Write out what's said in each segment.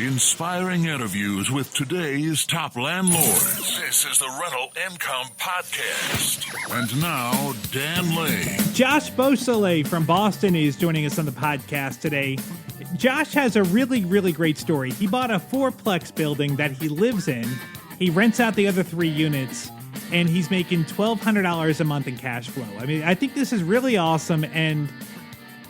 Inspiring interviews with today's top landlords. This is the Rental Income Podcast. And now, Dan Lane. Josh Beausol from Boston is joining us on the podcast today. Josh has a really great story. He bought a fourplex building that he lives in. He rents out the other 3 units, and he's making $1,200 a month in cash flow. I mean, I think this is really awesome, and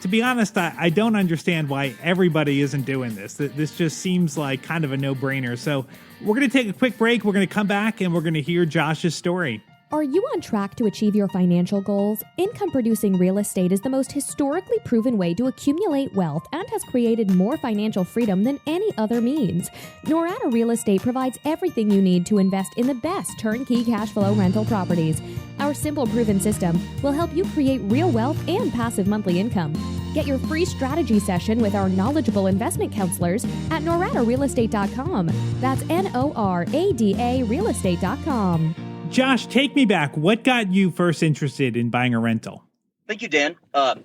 to be honest, I don't understand why everybody isn't doing this. This just seems like kind of a no-brainer. So we're going to take a quick break. We're going to come back, and we're going to hear Josh's story. Are you on track to achieve your financial goals? Income-producing real estate is the most historically proven way to accumulate wealth and has created more financial freedom than any other means. Norada Real Estate provides everything you need to invest in the best turnkey cash flow rental properties. Our simple, proven system will help you create real wealth and passive monthly income. Get your free strategy session with our knowledgeable investment counselors at noradarealestate.com. That's NORADA realestate.com. Josh, take me back. What got you first interested in buying a rental? Thank you, Dan.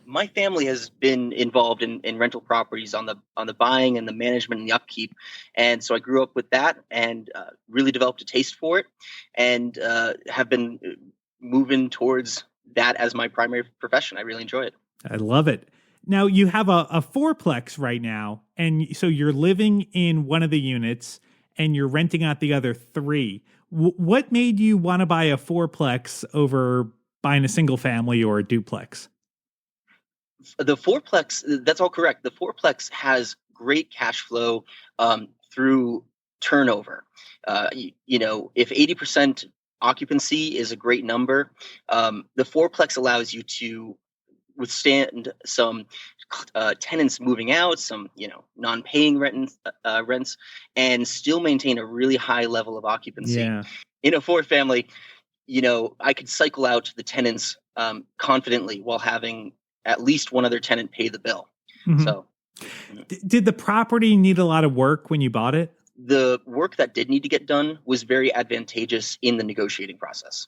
My family has been involved in rental properties on the buying and the management and the upkeep, and so I grew up with that and really developed a taste for it, and have been moving towards that as my primary profession. I really enjoy it. I love it. Now you have a fourplex right now, and so you're living in one of the units and you're renting out the other 3. What made you want to buy a fourplex over buying a single family or a duplex? The fourplex, that's all correct. The fourplex has great cash flow through turnover. If 80% occupancy is a great number, the fourplex allows you to withstand some tenants moving out, some non-paying rents, and still maintain a really high level of occupancy. Yeah. In a 4-family, I could cycle out the tenants confidently while having at least one other tenant pay the bill. Mm-hmm. So, did the property need a lot of work when you bought it? The work that did need to get done was very advantageous in the negotiating process.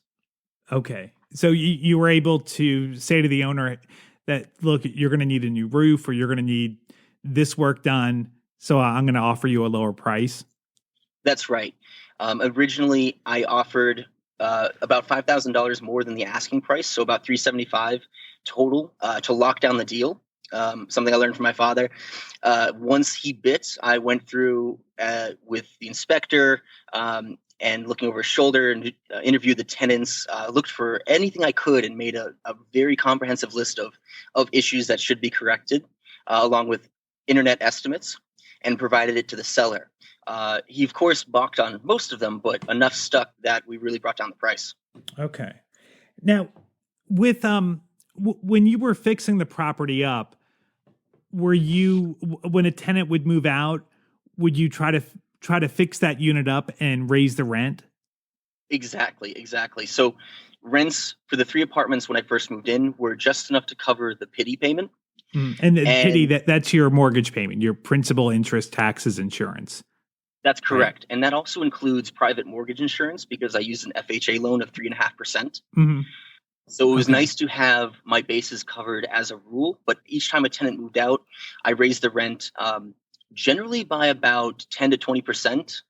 Okay. So you were able to say to the owner that, look, you're going to need a new roof or you're going to need this work done, so I'm going to offer you a lower price? That's right. Originally, I offered about $5,000 more than the asking price, so about $375 total to lock down the deal. Something I learned from my father. Once he bit, I went through with the inspector and looking over his shoulder and interviewed the tenants, looked for anything I could and made a very comprehensive list of issues that should be corrected, along with internet estimates, and provided it to the seller. He, of course, balked on most of them, but enough stuck that we really brought down the price. Okay. Now, with when you were fixing the property up, when a tenant would move out, would you try to fix that unit up and raise the rent? Exactly. So rents for the 3 apartments when I first moved in were just enough to cover the pity payment. And pity, that's your mortgage payment, your principal, interest, taxes, insurance. That's correct. Right. And that also includes private mortgage insurance because I used an FHA loan of 3.5%. Mm-hmm. So it was nice to have my bases covered as a rule, but each time a tenant moved out, I raised the rent generally by about 10 to 20%.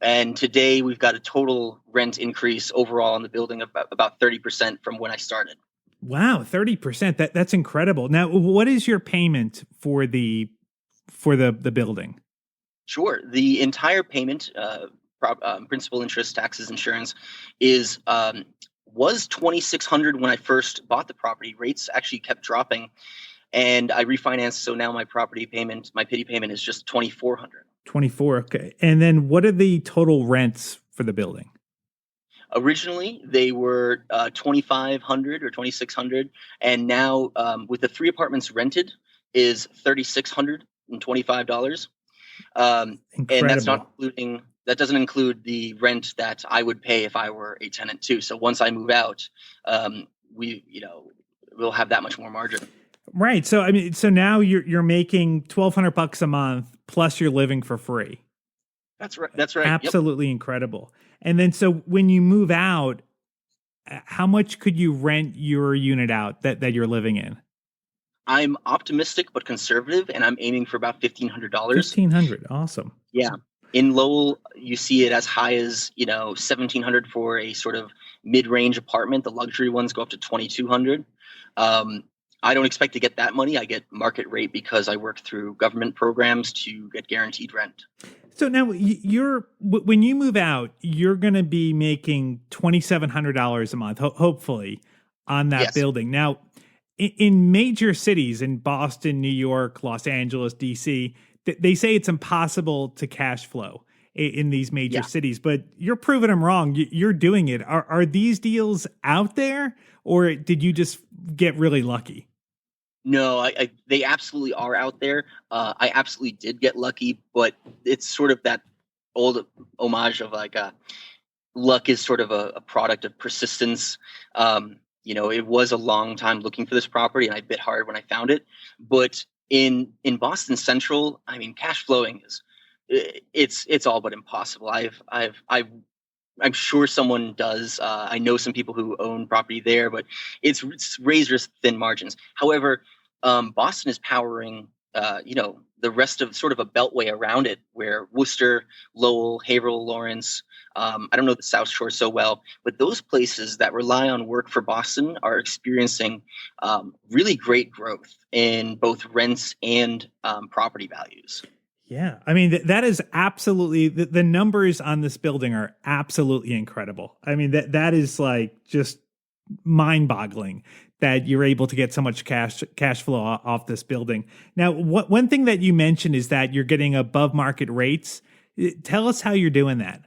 And today we've got a total rent increase overall in the building of about 30% from when I started. Wow, 30%. That's incredible. Now, what is your payment for the building? Sure. The entire payment, principal, interest, taxes, insurance, was $2,600 when I first bought the property. Rates actually kept dropping, and I refinanced. So now my pity payment is just $2,400. $2,400. Okay. And then what are the total rents for the building? Originally, they were $2,500 or $2,600, and now with the 3 apartments rented is $3,625. And that doesn't include the rent that I would pay if I were a tenant too. So once I move out, we'll have that much more margin. Right. So now you're making $1,200 a month plus you're living for free. That's right. Absolutely incredible. And then so when you move out, how much could you rent your unit out that you're living in? I'm optimistic but conservative, and I'm aiming for about $1,500. 1,500. Awesome. Yeah. In Lowell, you see it as high as, 1,700 for a sort of mid-range apartment. The luxury ones go up to 2,200. I don't expect to get that money. I get market rate because I work through government programs to get guaranteed rent. So now when you move out, you're going to be making $2,700 a month, hopefully, on that Yes. building. Now, in major cities, in Boston, New York, Los Angeles, DC, they say it's impossible to cash flow in these major cities, but you're proving them wrong. You're doing it. Are these deals out there, or did you just get really lucky? No, they absolutely are out there. I absolutely did get lucky, but it's sort of that old homage of luck is sort of a product of persistence. It was a long time looking for this property, and I bit hard when I found it. But in Boston Central, I mean, cash flowing it's all but impossible. I'm sure someone does. I know some people who own property there, but it's razor thin margins. However, Boston is powering, the rest of sort of a beltway around it, where Worcester, Lowell, Haverhill, Lawrence. I don't know the South Shore so well, but those places that rely on work for Boston are experiencing really great growth in both rents and property values. Yeah. I mean, that is absolutely, the numbers on this building are absolutely incredible. I mean, that is like just mind boggling that you're able to get so much cash flow off this building. Now, one thing that you mentioned is that you're getting above market rates. Tell us how you're doing that.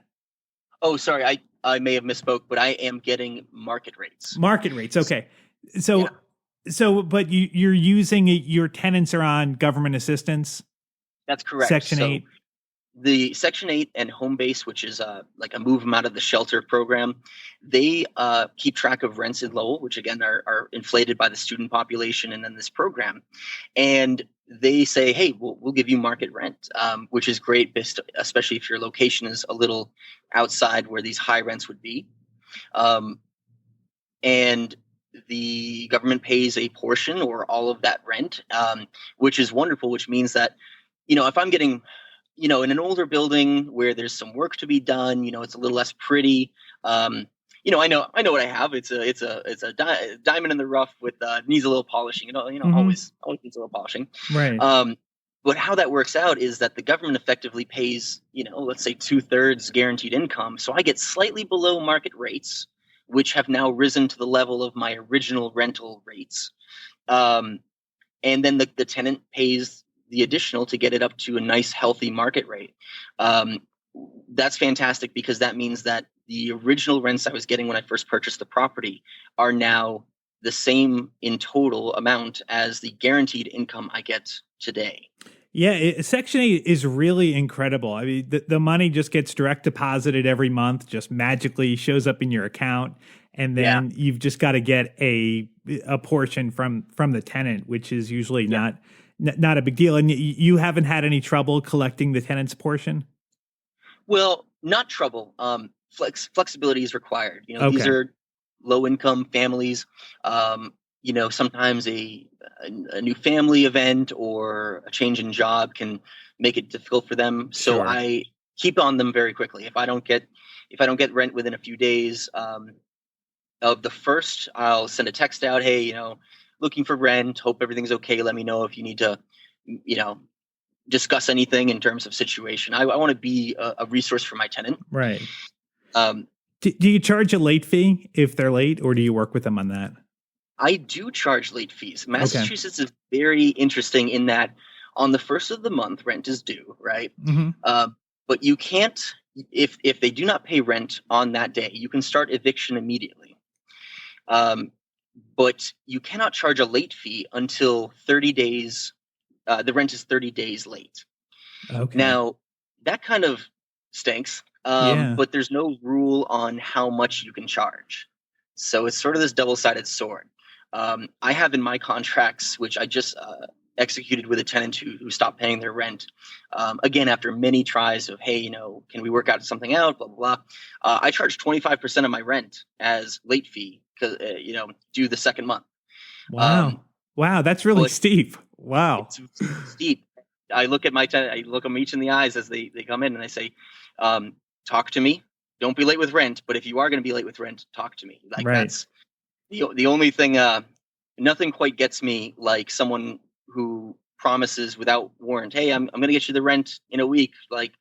Oh, sorry. I may have misspoke, but I am getting market rates. Market rates. Okay. But you're using your tenants are on government assistance. That's correct. Section 8. The Section 8 and Home Base, which is like a move them out of the shelter program, they keep track of rents in Lowell, which again are inflated by the student population and then this program. And they say, hey, we'll give you market rent, which is great, especially if your location is a little outside where these high rents would be. And the government pays a portion or all of that rent, which is wonderful, which means that, if I'm getting, in an older building where there's some work to be done, it's a little less pretty. I know what I have. It's a diamond in the rough with needs a little polishing. Mm-hmm. Always needs a little polishing. Right. But how that works out is that the government effectively pays, let's say 2/3 guaranteed income. So I get slightly below market rates, which have now risen to the level of my original rental rates. And then the tenant pays the additional to get it up to a nice, healthy market rate. That's fantastic because that means that the original rents I was getting when I first purchased the property are now the same in total amount as the guaranteed income I get today. Yeah, Section 8 is really incredible. I mean, the money just gets direct deposited every month, just magically shows up in your account. And then you've just got to get a portion from the tenant, which is usually not a big deal. And you haven't had any trouble collecting the tenant's portion? Well, not trouble. Flexibility is required. Okay. These are low income families. Sometimes a new family event or a change in job can make it difficult for them. So Sure. I keep on them very quickly. If I don't get rent within a few days of the first, I'll send a text out. Hey, looking for rent. Hope everything's okay. Let me know if you need to, discuss anything in terms of situation. I want to be a resource for my tenant. Right. Do you charge a late fee if they're late, or do you work with them on that? I do charge late fees. Massachusetts is very interesting in that on the first of the month, rent is due, right? Mm-hmm. But you can't, if they do not pay rent on that day, you can start eviction immediately. But you cannot charge a late fee until 30 days. The rent is 30 days late. Okay. Now, that kind of stinks, but there's no rule on how much you can charge. So it's sort of this double-sided sword. I have in my contracts, which I just executed with a tenant who stopped paying their rent, again, after many tries of, hey, can we work out something out, blah, blah, blah. I charge 25% of my rent as late fee, because, due the second month. Wow. Wow, that's really But steep. Wow. it's steep. I look at my tenant, I look them each in the eyes as they come in, and I say, talk to me. Don't be late with rent, but if you are going to be late with rent, talk to me. Like Right. that's the only thing. Nothing quite gets me like someone who promises without warrant. Hey, I'm going to get you the rent in a week. Like,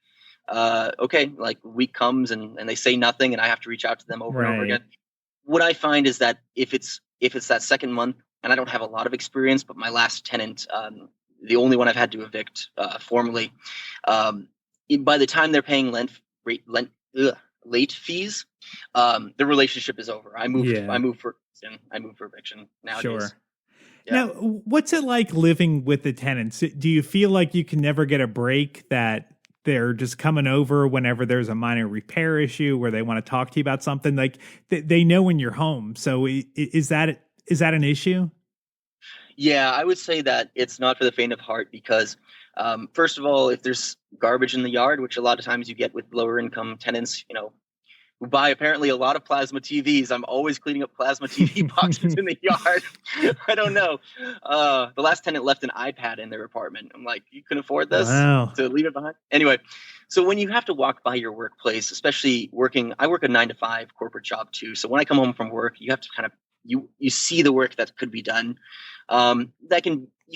okay, like week comes and they say nothing, and I have to reach out to them over and over Right. again. What I find is that if it's that second month, and I don't have a lot of experience, but my last tenant, the only one I've had to evict formally, by the time they're paying late fees, the relationship is over. I moved for eviction nowadays. Sure. Yeah. Now, what's it like living with the tenants? Do you feel like you can never get a break, that they're just coming over whenever there's a minor repair issue where they want to talk to you about something? Like they know when you're home. So is that an issue? Yeah, I would say that it's not for the faint of heart because, first of all, if there's garbage in the yard, which a lot of times you get with lower income tenants, who buy apparently a lot of plasma TVs. I'm always cleaning up plasma TV boxes in the yard. I don't know. The last tenant left an iPad in their apartment. I'm like, you can afford this to leave it behind? Anyway, so when you have to walk by your workplace, especially I work a 9-to-5 corporate job too. So when I come home from work, you have to kind of, you see the work that could be done. You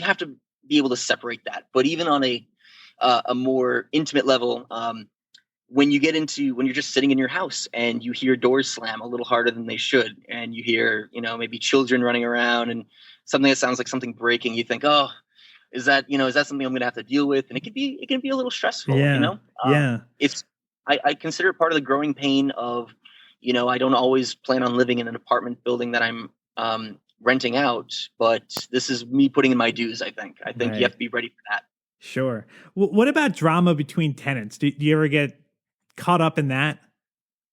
have to be able to separate that. But even on a more intimate level, when you're just sitting in your house and you hear doors slam a little harder than they should, and you hear, maybe children running around and something that sounds like something breaking, you think, oh, is that something I'm going to have to deal with? And it can be a little stressful, Yeah. I consider it part of the growing pain of, I don't always plan on living in an apartment building that I'm, renting out, but this is me putting in my dues. I think Right. You have to be ready for that. Sure. What about drama between tenants? Do you ever get caught up in that?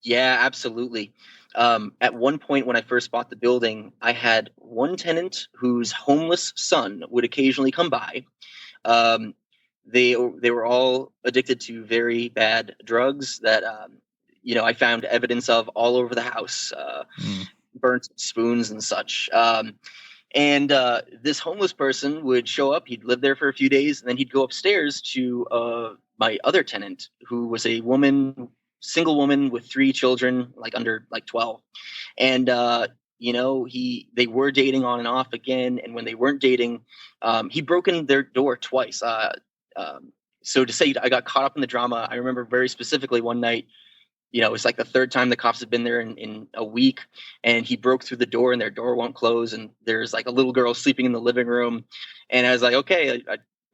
Yeah, absolutely. At one point when I first bought the building, I had one tenant whose homeless son would occasionally come by. They were all addicted to very bad drugs that, I found evidence of all over the house, burnt spoons and such. And this homeless person would show up. He'd live there for a few days, and then he'd go upstairs to my other tenant, who was a single woman with 3 children, under 12. And they were dating on and off again. And when they weren't dating, he'd broken their door twice. So to say I got caught up in the drama, I remember very specifically one night. It's like the third time the cops had been there in a week, and he broke through the door and their door won't close. And there's like a little girl sleeping in the living room. And I was like, okay,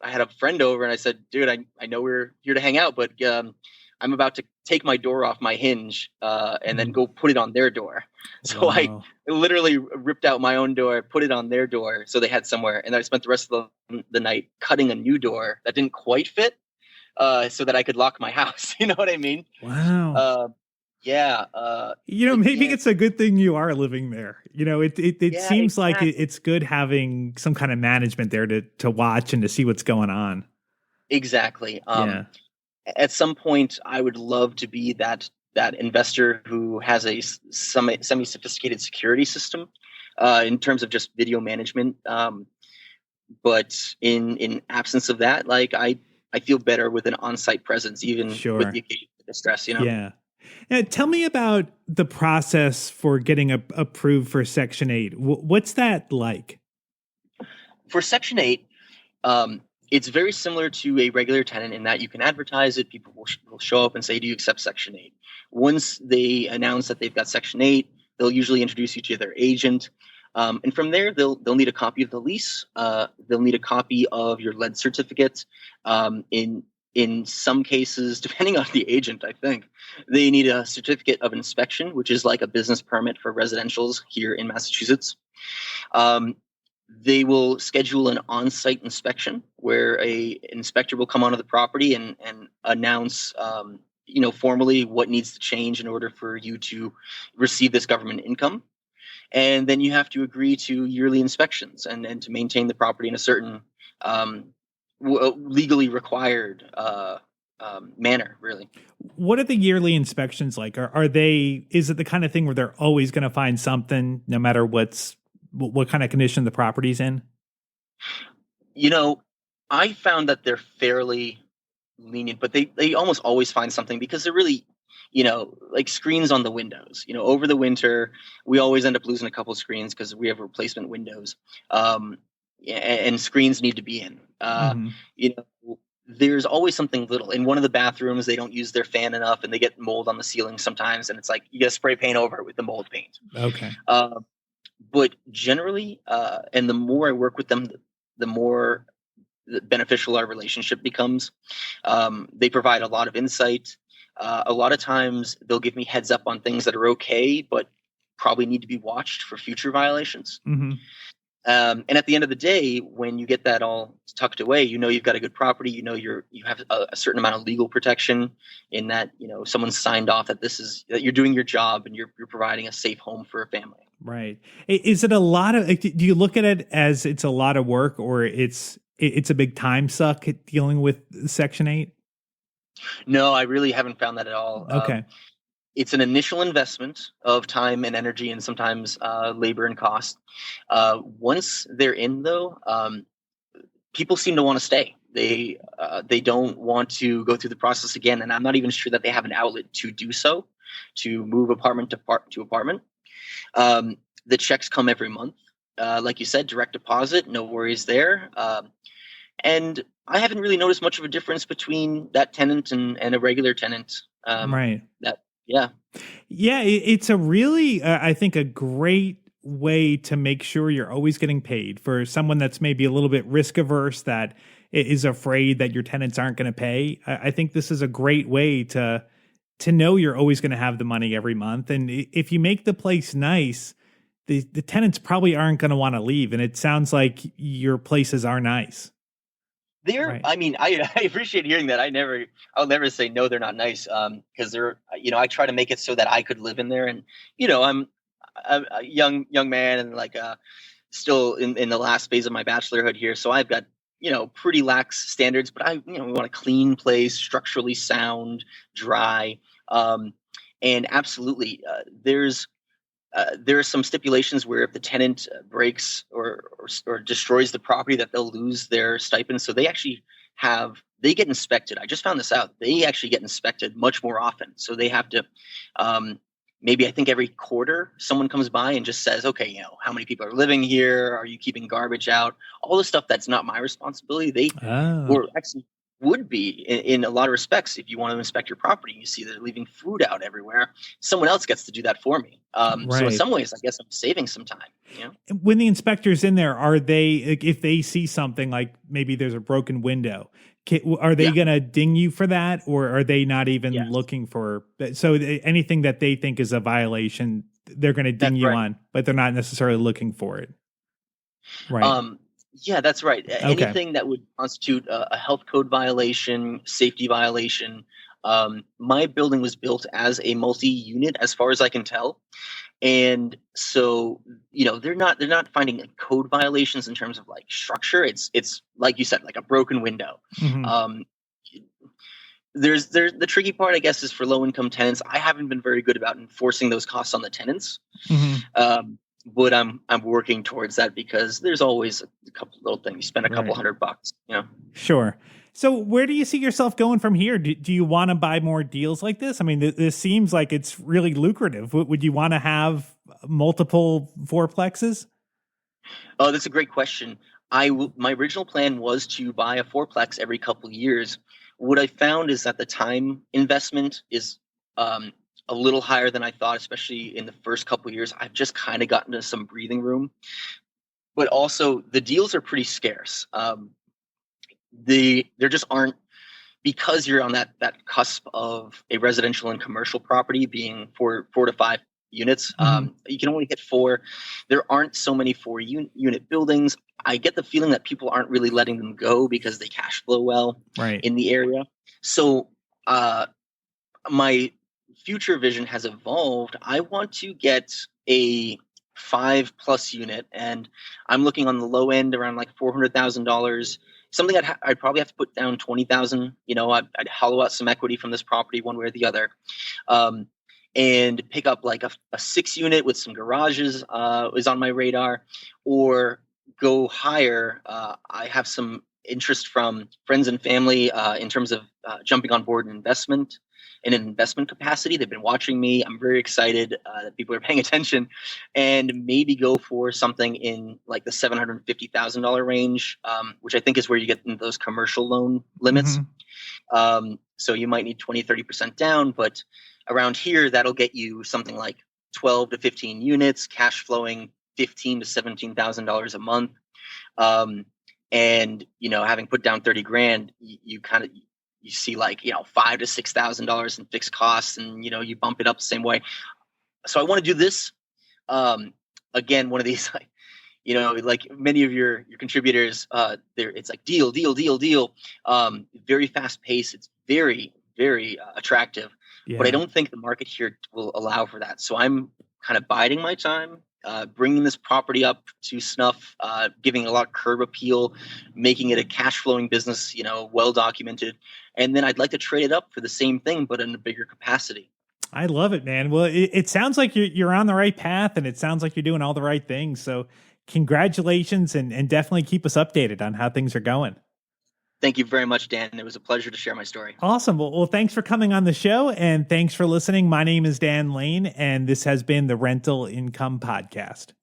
I had a friend over and I said, dude, I know we're here to hang out, but I'm about to take my door off my hinge and then go put it on their door. So Wow. I literally ripped out my own door, put it on their door so they had somewhere. And I spent the rest of the night cutting a new door that didn't quite fit. So that I could lock my house. You know what I mean? Wow. Yeah. Maybe it's a good thing you are living there. It Yeah, seems like exactly. it's good having some kind of management there to watch and to see what's going on. Exactly. Yeah. At some point, I would love to be that investor who has a semi-sophisticated security system in terms of just video management. But in absence of that, I feel better with an on-site presence, even Sure. with the occasional distress, Yeah. Now, tell me about the process for getting approved for Section 8. What's that like? For Section 8, it's very similar to a regular tenant in that you can advertise it. People will show up and say, do you accept Section 8? Once they announce that they've got Section 8, they'll usually introduce you to their agent. And from there, they'll need a copy of the lease. They'll need a copy of your lead certificate. In some cases, depending on the agent, I think they need a certificate of inspection, which is like a business permit for residentials here in Massachusetts. They will schedule an on-site inspection where an inspector will come onto the property and announce, formally what needs to change in order for you to receive this government income. And then you have to agree to yearly inspections and to maintain the property in a certain legally required manner, really. What are the yearly inspections like? Is it the kind of thing where they're always going to find something no matter what kind of condition the property's in? You know, I found that they're fairly lenient, but they almost always find something because they're really, like screens on the windows. Over the winter, we always end up losing a couple of screens because we have replacement windows, and screens need to be in. Hmm. You know, there's always something little. In one of the bathrooms, they don't use their fan enough, and they get mold on the ceiling sometimes, and it's like you got to spray paint over it with the mold paint. Okay. But generally, and the more I work with them, the more beneficial our relationship becomes. They provide a lot of insight. A lot of times they'll give me heads up on things that are okay, but probably need to be watched for future violations. Hmm. And at the end of the day, when you get that all tucked away, you've got a good property. You have a certain amount of legal protection in that someone's signed off that that you're doing your job and you're providing a safe home for a family. Right. Is it a lot of? Do you look at it as it's a lot of work, or it's a big time suck dealing with Section 8? No, I really haven't found that at all. Okay. It's an initial investment of time and energy and sometimes labor and cost. Once they're in, though, people seem to want to stay. They don't want to go through the process again, and I'm not even sure that they have an outlet to do so, to move apartment to apartment. The checks come every month. Like you said, direct deposit, no worries there. And I haven't really noticed much of a difference between that tenant and a regular tenant. Right. Yeah. Yeah, it's a really, I think, a great way to make sure you're always getting paid for someone that's maybe a little bit risk averse, that is afraid that your tenants aren't going to pay. I think this is a great way to know you're always going to have the money every month. And if you make the place nice, the tenants probably aren't going to want to leave. And it sounds like your places are nice. Right. I mean, I appreciate hearing that. I'll never say no, they're not nice. Cause I try to make it so that I could live in there, and, I'm a young man and still in the last phase of my bachelorhood here. So I've got, pretty lax standards, but we want a clean place, structurally sound, dry. And absolutely, there are some stipulations where if the tenant breaks or destroys the property, that they'll lose their stipend. So they actually get inspected. I just found this out. They actually get inspected much more often. So they have to, maybe I think every quarter someone comes by and just says, okay, how many people are living here? Are you keeping garbage out? All the stuff that's not my responsibility. Or actually would be in a lot of respects. If you want to inspect your property, you see they're leaving food out everywhere, someone else gets to do that for me. Right. So in some ways, I guess I'm saving some time. When the inspector's in there, are they, if they see something like maybe there's a broken window, are they going to ding you for that, or are they not even looking for? So anything that they think is a violation, they're going to ding you on, but they're not necessarily looking for it. Right. Yeah, that's right. Okay. Anything that would constitute a health code violation, safety violation. My building was built as a multi-unit, as far as I can tell, and so they're not finding code violations in terms of structure. It's like you said, like a broken window. Mm-hmm. There's the tricky part, I guess, is for low income tenants. I haven't been very good about enforcing those costs on the tenants. Mm-hmm. But I'm working towards that, because there's always a couple little things. You spend a couple $100, Sure. So where do you see yourself going from here? Do you want to buy more deals like this? I mean, this seems like it's really lucrative. Would you want to have multiple fourplexes? Oh, that's a great question. My original plan was to buy a fourplex every couple of years. What I found is that the time investment is a little higher than I thought, especially in the first couple of years. I've just kind of gotten to some breathing room, but also the deals are pretty scarce. There just aren't, because you're on that cusp of a residential and commercial property being four to five units. Mm-hmm. You can only hit 4. There aren't so many 4-unit buildings. I get the feeling that people aren't really letting them go because they cash flow well in the area. So my future vision has evolved. I want to get a 5+ unit, and I'm looking on the low end around $400,000. Something I'd probably have to put down $20,000. I'd hollow out some equity from this property one way or the other, and pick up a 6 unit with some garages is on my radar, or go higher, I have some interest from friends and family in terms of jumping on board in an investment capacity. They've been watching me. I'm very excited that people are paying attention, and maybe go for something in like the $750,000 range, which I think is where you get into those commercial loan limits. So you might need 20-30% down, but around here, that'll get you something like 12 to 15 units, cash flowing $15,000 to $17,000 a month. And, having put down 30 grand, you see like, $5,000 to $6,000 in fixed costs, and, you bump it up the same way. So I want to do this. Again, one of these, like many of your contributors, it's like deal. Very fast pace. It's very, very attractive, but I don't think the market here will allow for that. So I'm kind of biding my time, bringing this property up to snuff, giving a lot of curb appeal, making it a cash flowing business, well documented. And then I'd like to trade it up for the same thing, but in a bigger capacity. I love it, man. Well, it sounds like you're on the right path, and it sounds like you're doing all the right things. So congratulations, and definitely keep us updated on how things are going. Thank you very much, Dan. It was a pleasure to share my story. Awesome. Well, thanks for coming on the show, and thanks for listening. My name is Dan Lane, and this has been the Rental Income Podcast.